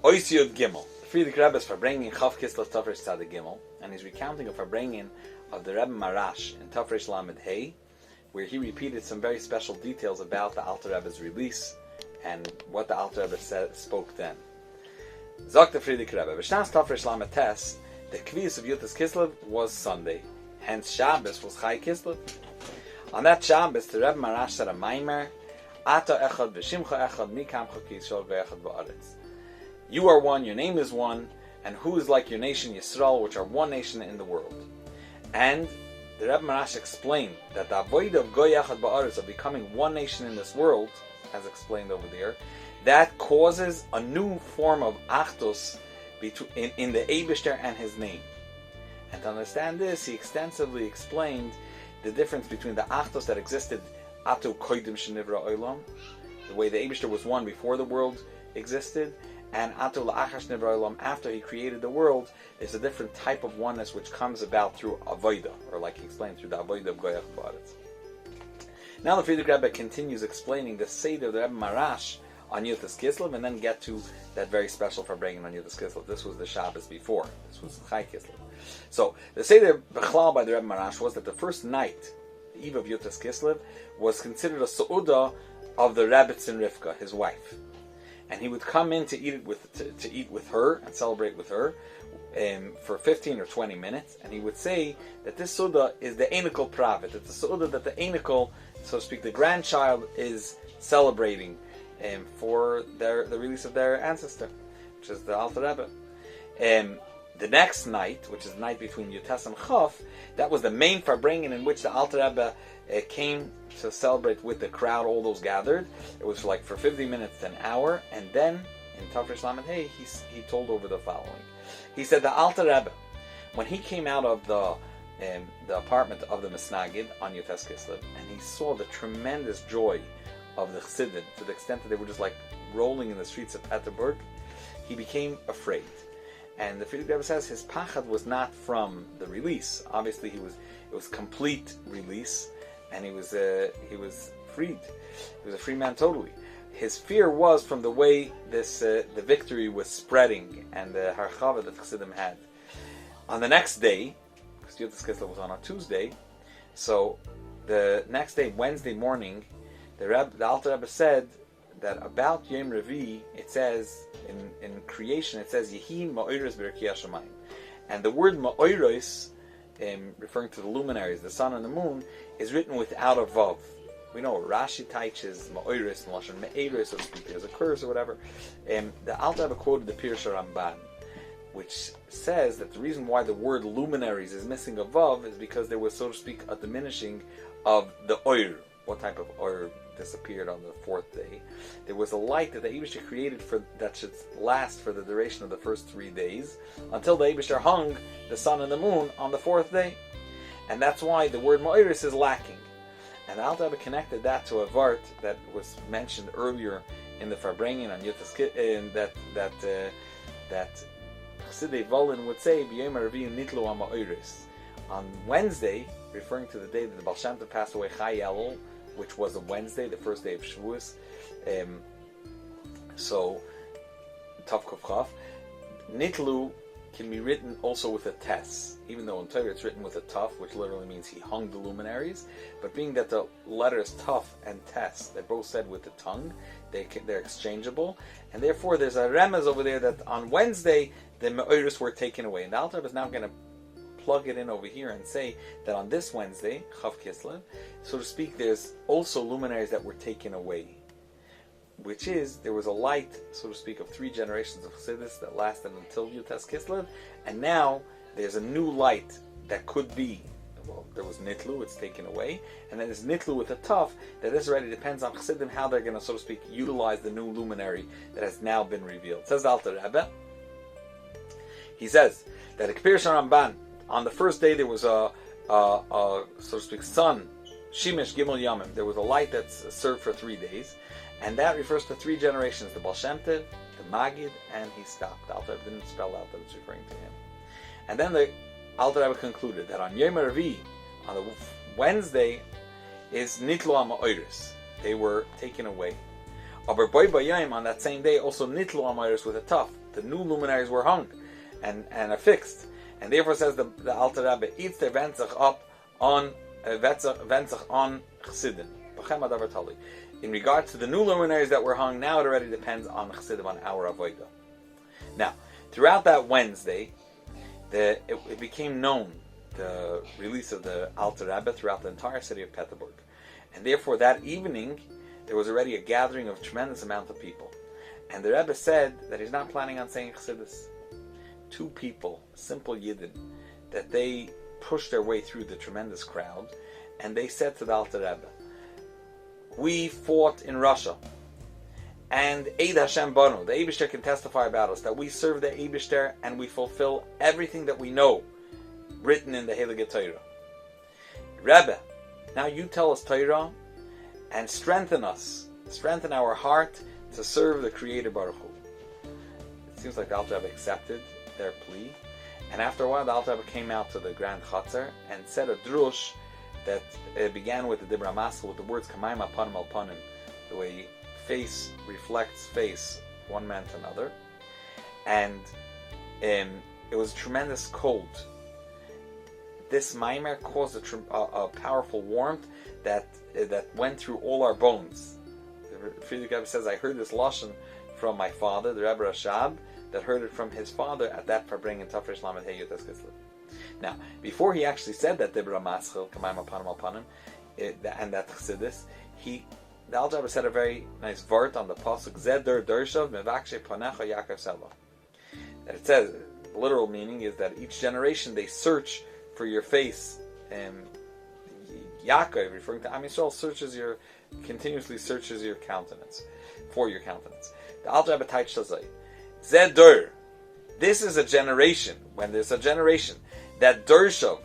Ois Yud Gimel. Friedrich Rebbe is bringing Chav Kislev Tafresh Tzaddik Gimel, and he's recounting a bringing of the Rebbe Marash in Tafresh Lamed Hey, where he repeated some very special details about the Alter Rebbe's release and what the Alter Rebbe spoke then. Zok the Friedrich Rebbe, B'shnas Tafresh Lamed Tes, the Kvius of Yutas Kislev was Sunday, hence Shabbos was Chai Kislev. On that Shabbos, the Rebbe Marash said a Maimer, Ata Echad V'Shimcha Echad Mikamcha Kishol V'Echad V'Aretz. You are one, your name is one, and who is like your nation Yisrael, which are one nation in the world. And the Rebbe Marash explained that the avodah of Goy Echad Ba'aretz, of becoming one nation in this world, as explained over there, that causes a new form of Achdus in the Eibishter and his name. And to understand this, he extensively explained the difference between the Achdus that existed Atu Koidim Shenivra Olam, the way the Eibishter was one before the world existed, and Atu La'achar Shenivra Olam, after he created the world, is a different type of oneness which comes about through Avodah, or like he explained, through the Avodah of Goy Echad Ba'aretz. Now the Friedrich Rebbe continues explaining the Seder of the Rebbe Marash on Yutas Kislev, and then get to that very special bringing on Yutas Kislev. This was the Shabbos before. This was Chai Kislev. So the Seder Bechlal by the Rebbe Marash was that the first night, the eve of Yutas Kislev, was considered a Seudah of the Rebbetzin Rivka, his wife, and he would come in to eat with her and celebrate with her for 15 or 20 minutes, and he would say that this Seudah is the Einikel Pravit. It's the Seudah that the Einikel, so to speak, the grandchild, is celebrating for the release of their ancestor, which is the Alter Rebbe. The next night, which is the night between Yutas and Chav, that was the main farbringen in which the Alter Rebbe came to celebrate with the crowd, all those gathered. It was like for 50 minutes to an hour, and then in Tafresh Lamed Hey, he told over the following. He said the Alter Rebbe, when he came out of the apartment of the Misnagid on Yutas Kislev, and he saw the tremendous joy of the Chassidim, to the extent that they were just like rolling in the streets of Peterburg, he became afraid. And the Friedrich Rebbe says his pachad was not from the release. Obviously, it was complete release, and he was freed. He was a free man totally. His fear was from the way this the victory was spreading and the harchava that the Chassidim had. On the next day, because Yutas Kislev was on a Tuesday, so the next day, Wednesday morning, the Alter Rebbe said that about Yom Revi, it says in creation, it says Yehi Ma'oros B'Reki Hashamayim, and the word Ma'oros, referring to the luminaries, the sun and the moon, is written without a vav. We know Rashi teaches Ma'oros and Lashon Me'eros, so to speak, there's a curse or whatever. The Alter Rebbe quoted the Pirush Ramban, which says that the reason why the word luminaries is missing a vav is because there was, so to speak, a diminishing of the oir. What type of oir disappeared on the fourth day? There was a light that the Eibishter created that should last for the duration of the first 3 days, until the Eibishter hung the sun and the moon on the fourth day. And that's why the word Ma'iris is lacking. And the Alter Rebbe connected that to a vart that was mentioned earlier in the Farbrengen on Yutas Kislev, that Chassidei Volin would say, B'yom HaRevi'im nitlu HaMa'iris. On Wednesday, referring to the day that the Baal Shem Tov passed away, Chai Elul, which was a Wednesday, the first day of Shavuos. So, Tav Kuf Chav. Nitlu can be written also with a tes, even though in Torah it's written with a taf, which literally means he hung the luminaries. But being that the letters taf and tes, they're both said with the tongue, they're exchangeable, and therefore there's a remez over there that on Wednesday the me'oros were taken away. And the Alter Rebbe is now going to plug it in over here and say that on this Wednesday, Chav Kislev, so to speak, there's also luminaries that were taken away, which is, there was a light, so to speak, of 3 generations of Chassidus that lasted until Yutas Kislev, and now there's a new light that could be, well, there was Nitlu, it's taken away, and then there's Nitlu with a Tuf, that this already depends on Chassidim, how they're going to, so to speak, utilize the new luminary that has now been revealed. Says the Alter Rebbe, he says that Ramban, on the first day there was a so to speak, sun, Shimesh Gimel Yamim. There was a light that's served for 3 days, and that refers to 3 generations: the Baal Shem Tov, the Magid, and he stopped. The Alter Rebbe didn't spell out that it's referring to him. And then the Alter Rebbe concluded that on Yom HaRevi, on the Wednesday, is Nitlo HaMa'oros. They were taken away. Aber Boy Bayayim, on that same day, also Nitlu Amayros with a tuft. The new luminaries were hung and affixed. And therefore says the Alter Rebbe, eats their Venzach up on Venzach on Chsidim. In regard to the new luminaries that were hung, now it already depends on Chsidim, on our Avodah. Now, throughout that Wednesday, it became known, the release of the Alter Rebbe throughout the entire city of Peterburg. And therefore that evening, there was already a gathering of a tremendous amount of people. And the Rebbe said that he's not planning on saying Chassidus. Two people, simple Yidden, that they pushed their way through the tremendous crowd, and they said to the Alter Rebbe, we fought in Russia, and Eid Hashem Banu, the Eibishter can testify about us, that we serve the Eibishter and we fulfill everything that we know, written in the Heilige Torah. Rebbe, now you tell us Torah, and strengthen us, strengthen our heart to serve the Creator Baruch Hu. It seems like the Alter Rebbe accepted their plea, and after a while the Alter Rebbe came out to the Grand Chatzar and said a drush that began with the Dibburim with the words Kamayim Apanim Al Panim, the way face reflects face, one man to another, and it was tremendous cold. This maimer caused a powerful warmth that went through all our bones. The Friedrich Rebbe says, I heard this lashon from my father, the Rebbe Rashab, that heard it from his father at that Farbring in Tafresh Lamed Hey Yotes Kislev. Now, before he actually said that Dibburim Maschil, Kamayim Apanim Al Panim, and that Chassidus, the Alter Rebbe said a very nice vart on the pasuk Zeder Dershav Mevakshe Panecha Yaakov Selo. And it says, the literal meaning is that each generation they search for your face. Yaakov, referring to Am Yisrael, continuously searches your countenance, for your countenance. The Alter Rebbe Taich Shazai, Zeder, this is a generation, when there's a generation that Dershav,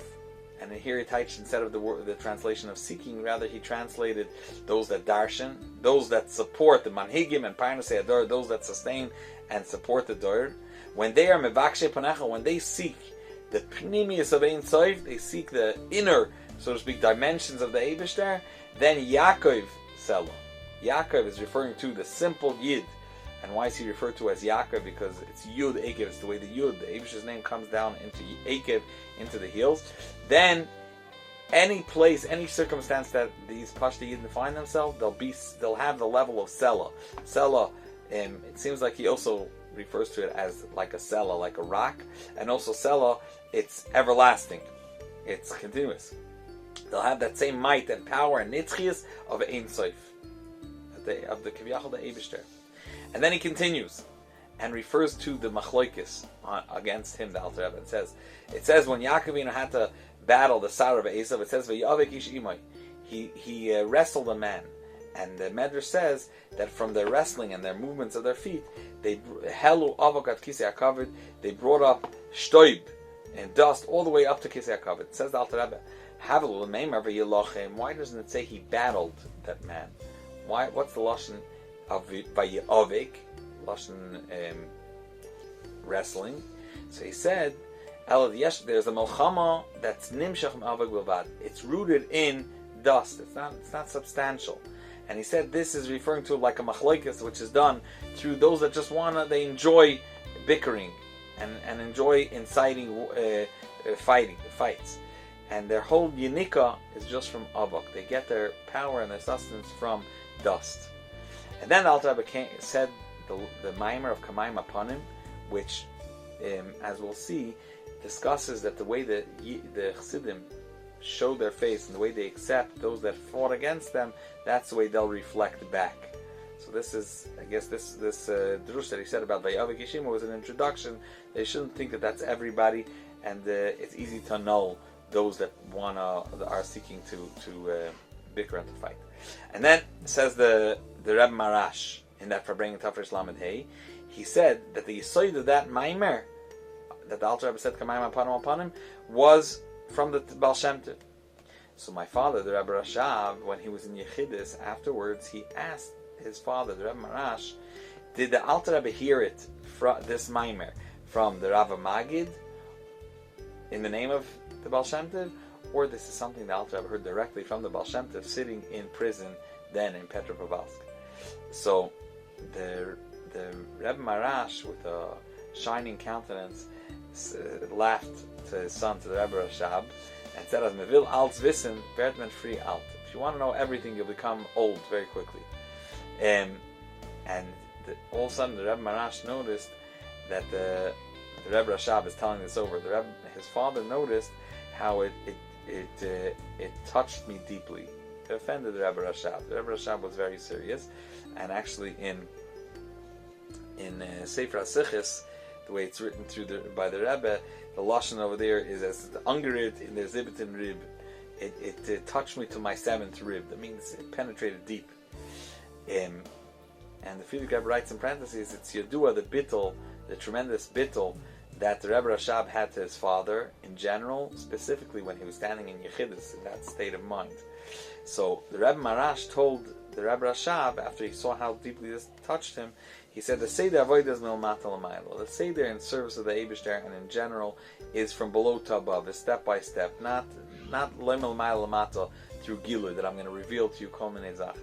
and here he touched, instead of the translation of seeking, rather he translated those that darshan, those that support the manhigim and parnasei ador, those that sustain and support the dor. When they are mevakshe panecha, when they seek the pnimius of Ein Sof, they seek the inner, so to speak, dimensions of the Eibishter, then Yaakov Selo. Yaakov is referring to the simple Yid. And why is he referred to as Yaakov? Because it's Yud Ekev, it's the way the Yud, the Eibishter's name, comes down into Ekev, into the heels. Then, any place, any circumstance that these Pashto Yidden find themselves, they'll have the level of Sela. Sela, it seems like he also refers to it as like a Sela, like a rock. And also Sela, it's everlasting. It's continuous. They'll have that same might and power and nitzchias of Ein Sof, of the Kiviyachal, the Eibishter. And then he continues and refers to the machloikis against him, the Alter Rebbe. It says when Yaakov had to battle the Sarah of Esav, it says V'yavek ish imay. He wrestled a man, and the Medrash says that from their wrestling and their movements of their feet, they helu avokat kisei hakavod. They brought up shtoib and dust all the way up to kisei hakavod. It says the Alter Rebbe, Havelu l'meimer v'yilochem. Why doesn't it say he battled that man? Why? What's the lashon of Vayavik, lashon wrestling? So he said, there's a melchama that's nimshach avik bilvad. It's rooted in dust. It's not substantial. And he said this is referring to like a machlokes, which is done through those that just they enjoy bickering and enjoy inciting fights. And their whole yinika is just from avok. They get their power and their sustenance from dust. And then the Alter Rebbe said the Maimer of Kamayim Apanim, which, as we'll see, discusses that the way the Chassidim show their face and the way they accept those that fought against them, that's the way they'll reflect back. So this is, I guess, this drush that he said about Vayavik Yishima was an introduction. They shouldn't think that that's everybody, and it's easy to know those that are seeking to bicker and to fight. And then says the Rebbe Marash in that Farbring Tafresh Lamed Hey, he said that the Yisoid of that Maimer that the Alter Rebbe said Kamayim Apanim Al was from the Baal Shem Tov. So my father, the Rebbe Rashab, when he was in Yechidus, afterwards he asked his father, the Rebbe Marash, did the Alter Rebbe hear it from this Maimer from the Rav Magid in the name of the Baal Shem Tov, or this is something the Alter Rebbe heard directly from the Baal Shem Tov sitting in prison then in Petropovalsk? So the Rebbe Marash, with a shining countenance, laughed to his son, to the Rebbe Rashab, and said, "As me will alt wissen, wird man free alt." If you want to know everything, you'll become old very quickly. All of a sudden, the Rebbe Marash noticed that the Rebbe Rashab is telling this over. His father noticed how it touched me deeply. It offended the Rebbe Rashab. The Rebbe Rashab was very serious, and actually in Sefer HaSichos, the way it's written by the Rebbe, the lashon over there is as the ungerid in the zibitin rib. It touched me to my seventh rib. That means it penetrated deep. And the Frierdiker Rebbe writes in parentheses, it's Yadua, the bittul, the tremendous bittul that the Rebbe Rashab had to his father in general, specifically when he was standing in Yechidus, in that state of mind. So the Rebbe Marash told the Rebbe Rashab, after he saw how deeply this touched him, he said, the Seder Avodah is milmata l'maylo. The Seder in service of the Eibishter and in general is from below to above, is step by step, not lemel maylo lamata through Gilu, that I'm going to reveal to you kol minei zach.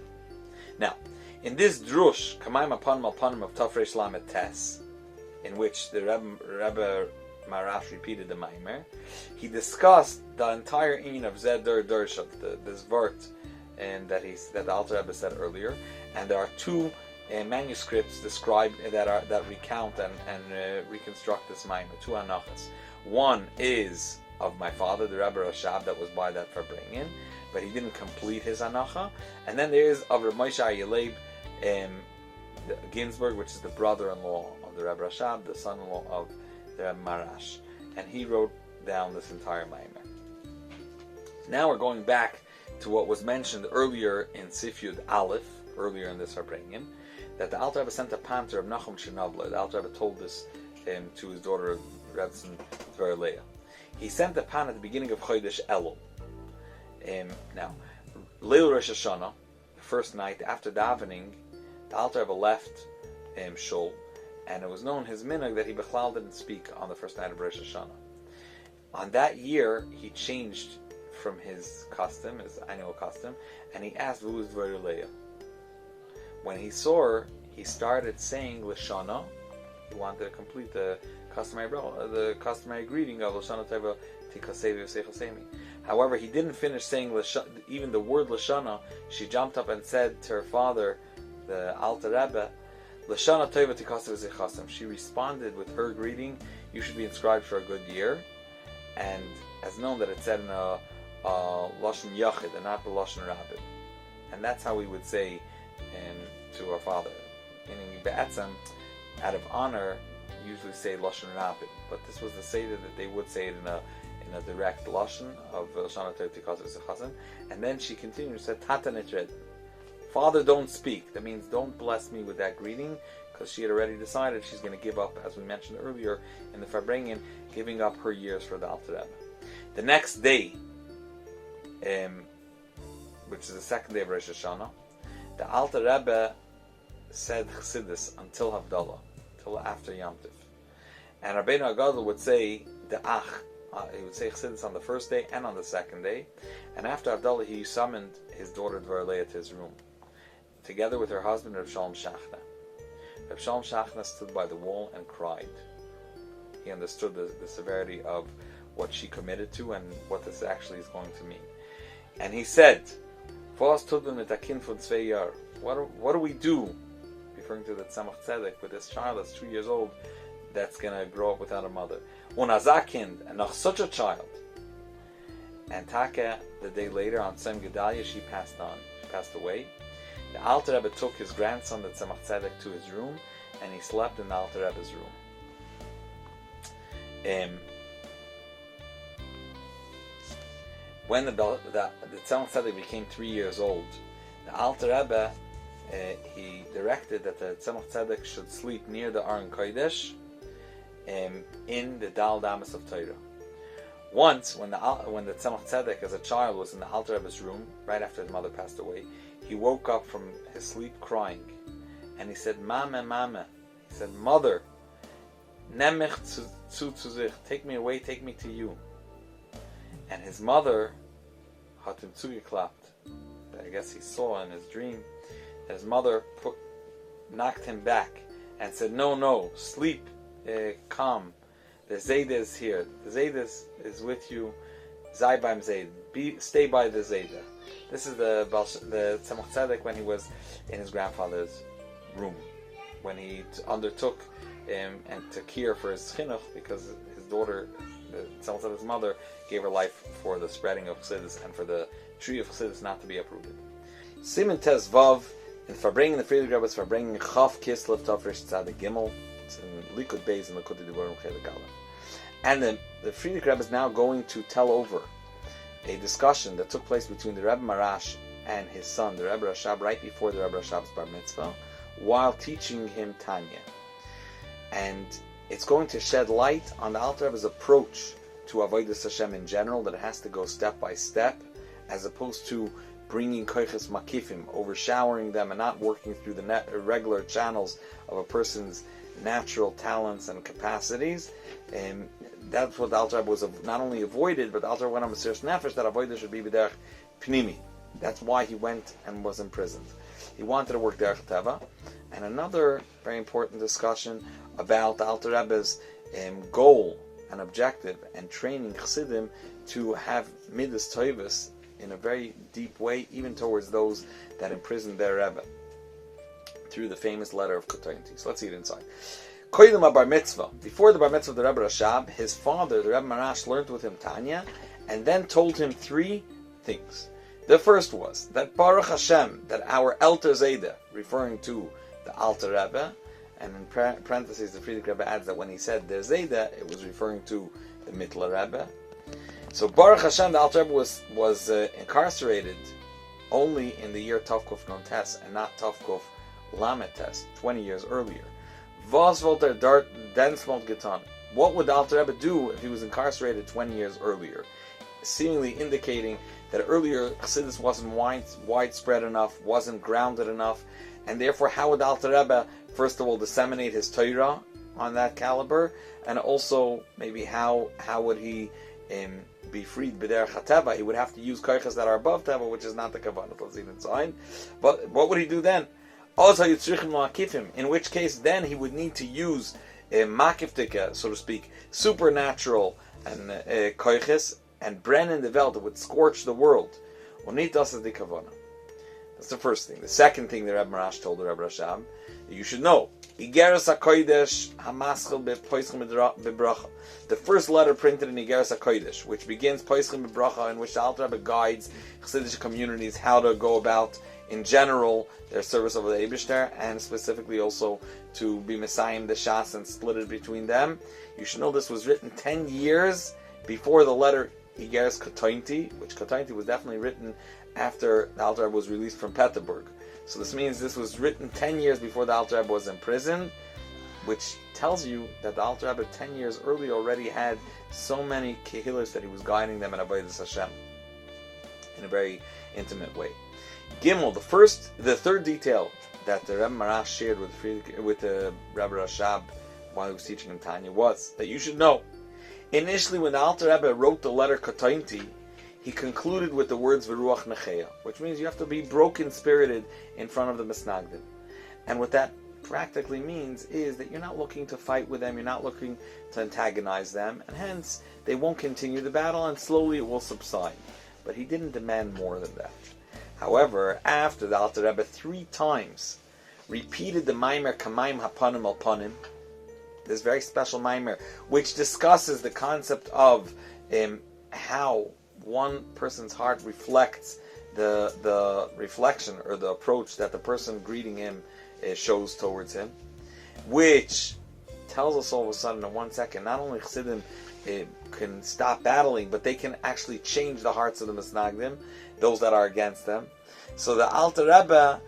Now, in this drush, Kamayim Apanim of Tafresh Lamed Tes, in which the Rebbe Marash repeated the Maimer, he discussed the entire inyan of Zeder Dershot, this vert, and that the Alter Rebbe said earlier, and there are two manuscripts described that recount and reconstruct this Maimer, two anachas. One is of my father, the Rebbe Rashab, that was by that Farbrengen, but he didn't complete his anacha. And then there is of Rav Moshe Yeleib Ginsburg, which is the brother-in-law of the Rebbe Rashab, the son-in-law of the Rebbe Marash, and he wrote down this entire Maimer. Now we're going back to what was mentioned earlier in Sif Yud Aleph, earlier in this Farbrengen, that the Alter Rebbe sent a pan to Reb Nachum Shernavla. The Alter Rebbe told this to his daughter Rebbetzin Dvar Leah. He sent the pan at the beginning of Chodesh Elul. Now, Leil Rosh Hashanah, the first night after davening, the Alter Rebbe left Shul, and it was known his minhag that he bechlal didn't speak on the first night of Rosh Hashanah. On that year, he changed from his custom, his annual custom, and he asked V'uz Dvar Leah. When he saw her, he started saying Lashana. He wanted to complete the customary greeting of Lashana Teva Tikasevi V'Seichosemi. However, he didn't finish saying even the word Lashana. She jumped up and said to her father, the Alter Rebbe, Lashana Teva Tikasevi V'Seichosem. She responded with her greeting, you should be inscribed for a good year. And as known that it said in a Lashon Yachid and not the Lashon Rabbi. And that's how we would say to our father. Meaning, Be'etzem, out of honor, usually say Lashon Rabbi. But this was the Seder that they would say it in a direct Lashon of Lashana Tov Tikasev V'Seichosem. And then she continued and said, Tata Nitred. Father, don't speak. That means don't bless me with that greeting, because she had already decided she's going to give up, as we mentioned earlier in the Farbrengen, giving up her years for the Alter Rebbe. The next day, which is the second day of Rosh Hashanah, the Alter Rebbe said Chassidus until Havdalah, till after Yom Tov. And Rabbeinu Agadol would say the Ach, he would say Chassidus on the first day and on the second day. And after Havdalah, he summoned his daughter Dvar Leah to his room, together with her husband Rav Shalom Shachna. Rav Shalom Shachna stood by the wall and cried. He understood the severity of what she committed to and what this actually is going to mean. And he said, what do we do? Referring to the Tzemach Tzedek, with this child that's 2 years old, that's going to grow up without a mother. Unazakind, and not such a child. And Taka, the day later, on Tzem Gedalia, she passed away. The Alter Rebbe took his grandson, the Tzemach Tzedek, to his room, and he slept in the Alter Rebbe's room. When the Tzemach Tzedek became 3 years old, the Alter Rebbe he directed that the Tzemach Tzedek should sleep near the Aron Kodesh in the Dal Damas of Torah. Once, when the Tzemach Tzedek as a child was in the Alter Rebbe's room, right after his mother passed away, he woke up from his sleep crying, and he said, Mama, Mama. He said, Mother, Nemich zu sich, take me away, take me to you. And his mother hat him zugeklappt. I guess he saw in his dream that his mother knocked him back and said, no, sleep, calm. The Zayda is here. The Zayda is with you. Zay beim Zayda. Stay by the Zayda. This is the Tzemach Tzedek when he was in his grandfather's room, when he undertook and to care for his chinuch, because his daughter, the Tzemach Tzedek's mother, gave her life for the spreading of Chassidus and for the tree of Chassidus not to be uprooted. Siman Tes Vav, in Verbringen the Friedrich Rebbe's Verbringen Chaf Kislev Tafresh Tzadik Gimel. It's in Likut Beis and Likutei Dibburim Chelik Aleph. And the Friedrich Rebbe is now going to tell over a discussion that took place between the Rebbe Marash and his son, the Rebbe Rashab, right before the Rebbe Rashab's bar mitzvah, while teaching him Tanya. And it's going to shed light on the Alter Rebbe's approach to Avodas Hashem in general, that it has to go step by step, as opposed to bringing koiches makifim, overshowering them and not working through the regular channels of a person's natural talents and capacities. And that's what the Alter Rebbe was not only avoided, but the Alter Rebbe went on Mesiras Nefesh that avodah should be b'derech pnimi. That's why he went and was imprisoned. He wanted to work derech teva. And another very important discussion about the Alter Rebbe's goal and objective and training Chassidim to have midas tovus in a very deep way, even towards those that imprisoned their Rebbe, through the famous letter of Kotainti. So let's see it inside. Koydem bar mitzvah. Before the bar mitzvah of the Rebbe Rashab, his father, the Rebbe Marash, learned with him Tanya, and then told him three things. The first was that Baruch Hashem, that our Elter Zayda, referring to the Alter Rebbe, and in parentheses the Friedrich Rebbe adds that when he said the Zayda, it was referring to the Mittler Rebbe. So Baruch Hashem, the Alter Rebbe was incarcerated only in the year Tavkuf Non Tes and not Tavkuf Lamet Tes, 20 years earlier. What would the Alter Rebbe do if he was incarcerated 20 years earlier? Seemingly indicating that earlier Chassidus wasn't widespread enough, wasn't grounded enough, and therefore how would the Alter Rebbe first of all disseminate his Torah on that caliber, and also maybe how would he be freed b'derech hateva? He would have to use koiches that are above teva, which is not the kavanah. Let's see inside. But what would he do then? In which case, then he would need to use makiftika, so to speak, supernatural and koiches, and brennen the Welt, that would scorch the world. That's the first thing. The second thing the Rebbe Marash told the Rebbe Rashab, you should know, the first letter printed in Igeres HaKodesh, which begins Poischim B'bracha, in which the Alter Rebbe guides Chassidish communities how to go about, in general, their service of the Eibishter, and specifically also to be Messiah the Shas and split it between them. You should know this was written 10 years before the letter Igeres Kotainti, which Kotainti was definitely written after the Alter Rebbe was released from Peterburg. So this means this was written 10 years before the Alter Rebbe was imprisoned, which tells you that the Alter Rebbe 10 years earlier already had so many kehillas that he was guiding them in Avodas Hashem in a very intimate way. Gimel, the third detail that the Rebbe Marash shared with the Rebbe Rashab while he was teaching him Tanya was that you should know, initially when the Alter Rebbe wrote the letter Kotainti, he concluded with the words V'ruach Necheya, which means you have to be broken-spirited in front of the Misnagdim. And what that practically means is that you're not looking to fight with them, you're not looking to antagonize them, and hence they won't continue the battle, and slowly it will subside. But he didn't demand more than that. However, after the Alter Rebbe 3 times repeated the Maimer Kamaim Hapanim Al Panim, this very special Maimer, which discusses the concept of how one person's heart reflects the reflection or the approach that the person greeting him shows towards him, which tells us all of a sudden in 1 second, not only Chassidim can stop battling, but they can actually change the hearts of the Misnagdim, those that are against them. So the Alter Rebbe,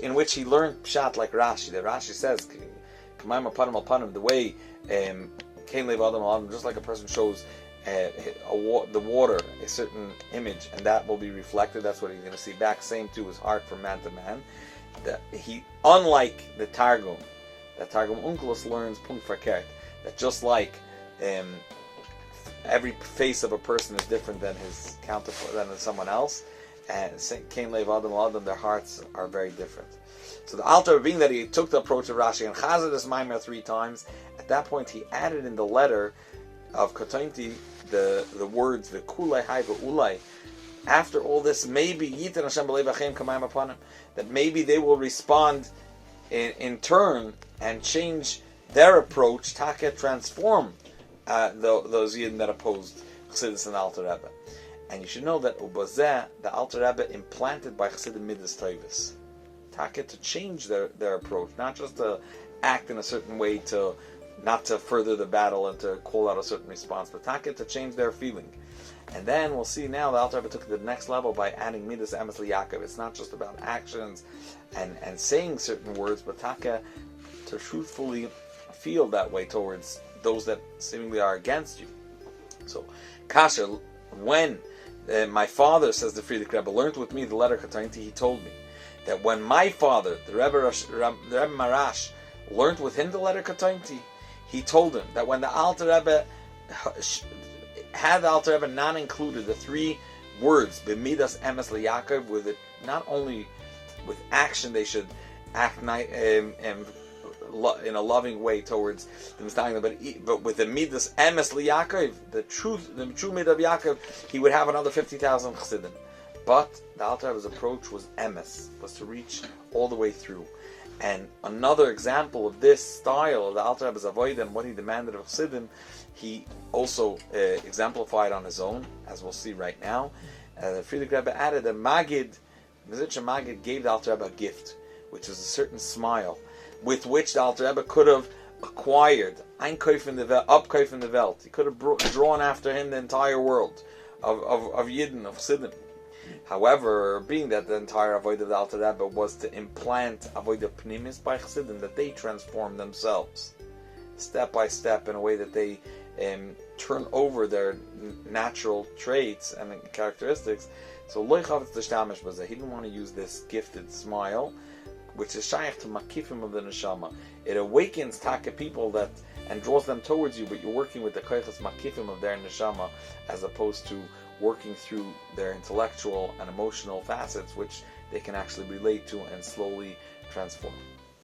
in which he learned Pshat like Rashi, that Rashi says, K'mayim Apanim Al-Panim, the way kislev Adam Al-Adam, just like a person shows the water, a certain image, and that will be reflected. That's what he's going to see back. Same to his heart from man to man. Unlike the Targum, that Targum Onkelos learns Punkt Verkehrt, that just like every face of a person is different than his counterpart, than someone else, and Kain Lev Adam Adam, their hearts are very different. So the Alter, being that he took the approach of Rashi and chazed this Maimer 3 times, at that point he added in the letter of Kotainti the words, the Kulei Hai Ulai. After all this, maybe Yitin Hashem B'lei B'Chaim Kamayim upon him, that maybe they will respond in turn and change their approach, Taka, transform those Yidden that opposed Chassidus and Alter Rebbe. And you should know that Ubazeh, the Alter Rebbe, implanted by Chassidim Midas Toivus, Taka, to change their approach, not just to act in a certain way, not to further the battle and to call out a certain response, but Taka, to change their feeling. And then we'll see now the Alter Rebbe took it to the next level by adding Midas Emes L'Yaakov. It's not just about actions and saying certain words, but Taka, to truthfully feel that way towards those that seemingly are against you. So, Kasha, when my father, says the Frierdiker Rebbe, learned with me the letter Katainti, he told me that when my father, the Rebbe Marash, learned with him the letter Katainti, he told him that when the Alter Rebbe had the Alter Rebbe not included the 3 words, B'midas Emes L'Yaakov, with it, not only with action they should act in a loving way towards the Mistangim, but with the Midas Emes L'Yaakov, the true Midah of Yaakov, he would have another 50,000 Chassidim. But the Alter Rebbe's approach was Emes, was to reach all the way through. And another example of this style of the Alter Rebbe's avoid and what he demanded of Chassidim, he also exemplified on his own, as we'll see right now. The Frierdiker Rebbe added that Mizitcha Magid gave the Alter Rebbe a gift, which is a certain smile, with which the Alter Rebbe could have acquired Einkauf in the Welt. He could have drawn after him the entire world of Yidden, of Chassidim. However, being that the entire avodah of the Alter Rebbe was to implant avodah pnimis by Chassidim, that they transform themselves step by step in a way that they turn over their natural traits and characteristics. So he didn't want to use this gifted smile, which is shaykh to makifim of the neshama. It awakens taka people and draws them towards you, but you're working with the koiches makifim of their neshama, as opposed to working through their intellectual and emotional facets, which they can actually relate to and slowly transform.